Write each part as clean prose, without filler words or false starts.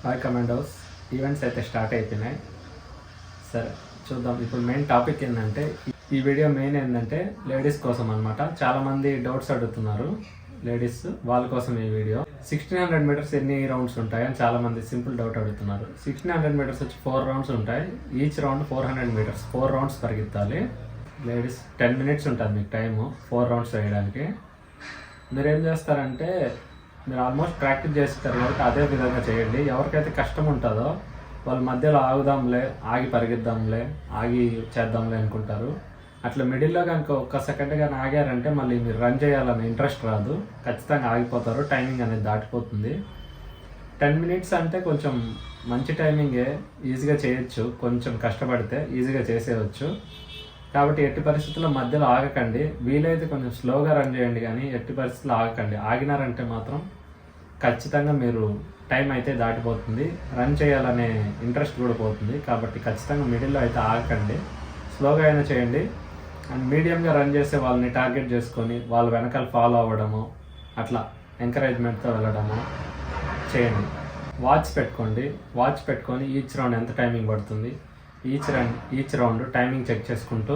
Hi commandos, events అయితే start అయిపోయినాయి. సరే చూద్దాం. ఇప్పుడు మెయిన్ టాపిక్ ఏంటంటే, ఈ వీడియో మెయిన్ ఏంటంటే లేడీస్ కోసం అనమాట. చాలామంది డౌట్స్ అడుగుతున్నారు లేడీస్, వాళ్ళ కోసం ఈ వీడియో. 1600 మీటర్స్ ఎన్ని రౌండ్స్ ఉంటాయి అని చాలామంది సింపుల్ డౌట్ అడుగుతున్నారు. 1600 మీటర్స్ వచ్చి 4 రౌండ్స్ ఉంటాయి. ఈచ్ రౌండ్ 400 మీటర్స్, 4 రౌండ్స్ పరిగెత్తాలి. లేడీస్ 10 మినిట్స్ ఉంటుంది మీకు టైము 4 రౌండ్స్ వేయడానికి. మీరు ఏం చేస్తారంటే, మీరు ఆల్మోస్ట్ ప్రాక్టీస్ చేస్తారు కాబట్టి అదే విధంగా చేయండి. ఎవరికైతే కష్టం ఉంటుందో వాళ్ళు మధ్యలో ఆగుదాంలే, ఆగి పరిగెద్దాంలే, ఆగి చేద్దాంలే అనుకుంటారు. అట్లా మిడిల్లో కనుక ఒక్క సెకండ్ కానీ ఆగారంటే మళ్ళీ మీరు రన్ చేయాలనే ఇంట్రెస్ట్ రాదు, ఖచ్చితంగా ఆగిపోతారు, టైమింగ్ అనేది దాటిపోతుంది. 10 మినిట్స్ అంటే కొంచెం మంచి టైమింగే, ఈజీగా చేయొచ్చు. కొంచెం కష్టపడితే ఈజీగా చేసేయచ్చు. కాబట్టి ఎట్టి పరిస్థితుల్లో మధ్యలో ఆగకండి. వీలైతే కొంచెం స్లోగా రన్ చేయండి, కానీ ఎట్టి పరిస్థితుల్లో ఆగకండి. ఆగినారంటే మాత్రం ఖచ్చితంగా మీరు టైం అయితే దాటిపోతుంది, రన్ చేయాలనే ఇంట్రెస్ట్ కూడా పోతుంది. కాబట్టి ఖచ్చితంగా మిడిల్లో అయితే ఆగకండి, స్లోగా అయినా చేయండి. అండ్ మీడియంగా రన్ చేసే వాళ్ళని టార్గెట్ చేసుకొని వాళ్ళ వెనకాల ఫాలో అవ్వడము, అట్లా ఎంకరేజ్మెంట్తో వెళ్ళడము చేయండి. వాచ్ పెట్టుకోండి. వాచ్ పెట్టుకొని ఈచ్ రౌండ్ ఎంత టైమింగ్ పడుతుంది, ఈచ్ రౌండ్ టైమింగ్ చెక్ చేసుకుంటూ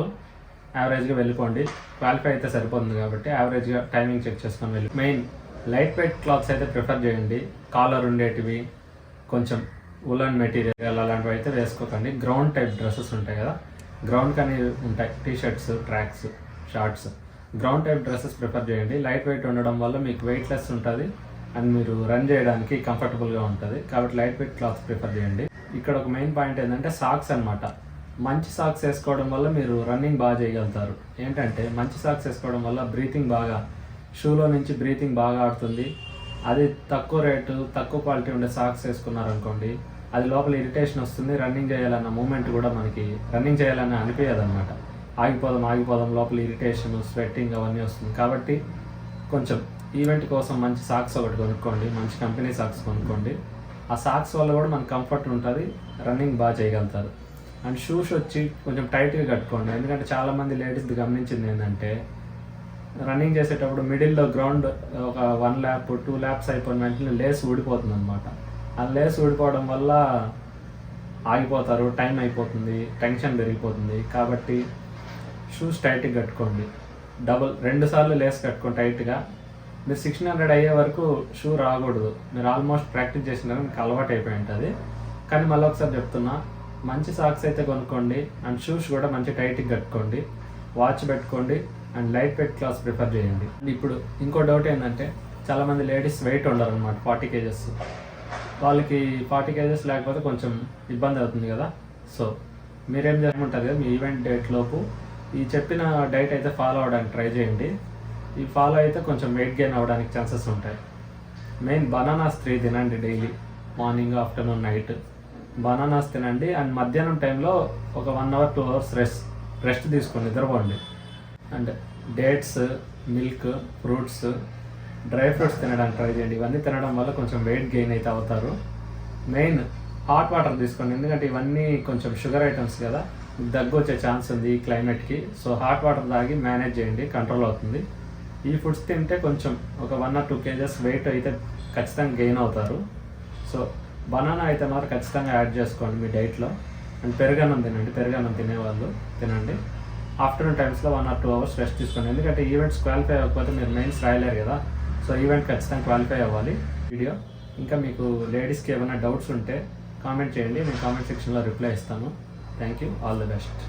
యావరేజ్గా వెళ్ళిపోండి. క్వాలిఫై అయితే సరిపోతుంది కాబట్టి యావరేజ్గా టైమింగ్ చెక్ చేసుకొని వెళ్ళి. మెయిన్ లైట్ వెయిట్ క్లాత్స్ అయితే ప్రిఫర్ చేయండి. కాలర్ ఉండేటివి, కొంచెం ఉలన్ మెటీరియల్ అలాంటివి అయితే వేసుకోకండి. గ్రౌండ్ టైప్ డ్రెస్సెస్ ఉంటాయి కదా, గ్రౌండ్ కానీ ఉంటాయి, t-shirts, tracks, shorts. Ground type dresses prefer చేయండి. లైట్ వెయిట్ ఉండడం వల్ల మీకు వెయిట్లెస్ ఉంటుంది అండ్ మీరు రన్ చేయడానికి కంఫర్టబుల్గా ఉంటుంది. కాబట్టి లైట్ వెయిట్ క్లాత్స్ ప్రిఫర్ చేయండి. ఇక్కడ ఒక మెయిన్ పాయింట్ ఏంటంటే సాక్స్ అనమాట. మంచి సాక్స్ వేసుకోవడం వల్ల మీరు రన్నింగ్ బాగా చేయగలుగుతారు. ఏంటంటే మంచి సాక్స్ వేసుకోవడం వల్ల బ్రీతింగ్ బాగా, షూలో నుంచి బ్రీతింగ్ బాగా ఆడుతుంది. అది తక్కువ రేటు, తక్కువ క్వాలిటీ ఉండే సాక్స్ వేసుకున్నారనుకోండి, అది లోపల ఇరిటేషన్ వస్తుంది. రన్నింగ్ చేయాలన్న మూమెంట్ కూడా మనకి రన్నింగ్ చేయాలని అనిపించదు అనమాట. ఆగిపోదాం లోపల ఇరిటేషన్, స్వెట్టింగ్ అవన్నీ వస్తుంది. కాబట్టి కొంచెం ఈవెంట్ కోసం మంచి సాక్స్ ఒకటి కొనుక్కోండి, మంచి కంపెనీ సాక్స్ కొనుక్కోండి. ఆ సాక్స్ వల్ల కూడా మనకు కంఫర్ట్ ఉంటుంది, రన్నింగ్ బాగా చేయగలుగుతారు. అండ్ షూస్ వచ్చి కొంచెం టైట్గా కట్టుకోండి. ఎందుకంటే చాలామంది లేడీస్ది గమనించింది ఏంటంటే, రన్నింగ్ చేసేటప్పుడు మిడిల్లో గ్రౌండ్ ఒక 1 ల్యాప్ 2 ల్యాప్స్ అయిపోయిన వెంటనే లేస్ ఊడిపోతుంది అనమాట. ఆ లేస్ ఊడిపోవడం వల్ల ఆగిపోతారు, టైం అయిపోతుంది, టెన్షన్ పెరిగిపోతుంది. కాబట్టి షూస్ టైట్గా కట్టుకోండి. 2 సార్లు లేస్ కట్టుకోండి టైట్గా. మీరు 1600 అయ్యే వరకు షూ రాకూడదు. మీరు ఆల్మోస్ట్ ప్రాక్టీస్ చేసిన మీకు అలవాటు అయిపోయి ఉంటుంది. కానీ మళ్ళీ ఒకసారి చెప్తున్నా, మంచి సాక్స్ అయితే కొనుక్కోండి అండ్ షూస్ కూడా మంచి టైట్గా కట్టుకోండి. వాచ్ పెట్టుకోండి and light weight clothes prefer చేయండి. ఇప్పుడు ఇంకో డౌట్ ఏంటంటే, చాలామంది లేడీస్ వెయిట్ ఉండరు అనమాట, 40 kgs. వాళ్ళకి 40 kgs లేకపోతే కొంచెం ఇబ్బంది అవుతుంది కదా. సో మీరేం చేయమంటారు కదా, మీ ఈవెంట్ డేట్ లోపు ఈ చెప్పిన డైట్ అయితే ఫాలో అవ్వడానికి ట్రై చేయండి. ఈ ఫాలో అయితే కొంచెం వెయిట్ గెయిన్ అవ్వడానికి ఛాన్సెస్ ఉంటాయి. మెయిన్ బనానాస్ 3 తినండి daily, morning, afternoon, night bananas తినండి. అండ్ మధ్యాహ్నం టైంలో ఒక 1 hour 2 hours రెస్ట్ తీసుకోండి, నిద్రపోండి. And dates, milk, fruits, dry fruits తినడానికి ట్రై చేయండి. ఇవన్నీ తినడం వల్ల కొంచెం వెయిట్ గెయిన్ అయితే అవుతారు. మెయిన్ హాట్ వాటర్ తీసుకోండి, ఎందుకంటే ఇవన్నీ కొంచెం షుగర్ ఐటమ్స్ కదా, దగ్గు వచ్చే ఛాన్స్ ఉంది ఈ క్లైమేట్కి. సో హాట్ వాటర్ తాగి మేనేజ్ చేయండి, కంట్రోల్ అవుతుంది. ఈ ఫుడ్స్ తింటే కొంచెం ఒక 1 or 2 kgs వెయిట్ అయితే ఖచ్చితంగా గెయిన్ అవుతారు. సో బనానా అయితే మాత్రం ఖచ్చితంగా యాడ్ చేసుకోండి మీ డైట్లో. అండ్ పెరుగన్నం తినండి, పెరుగన్నం తినేవాళ్ళు తినండి. ఆఫ్టర్నూన్ టైమ్స్లో 1 or 2 hours రెస్ట్ తీసుకోండి, ఎందుకంటే ఈవెంట్స్ క్వాలిఫై అవ్వకపోతే మీరు మెయిన్స్ రాయలేరు కదా. సో ఈవెంట్ ఖచ్చితంగా క్వాలిఫై అవ్వాలి. వీడియో ఇంకా మీకు లేడీస్కి ఏమైనా డౌట్స్ ఉంటే కామెంట్ చేయండి, నేను కామెంట్ సెక్షన్లో రిప్లై ఇస్తాను. Thank you, all the best.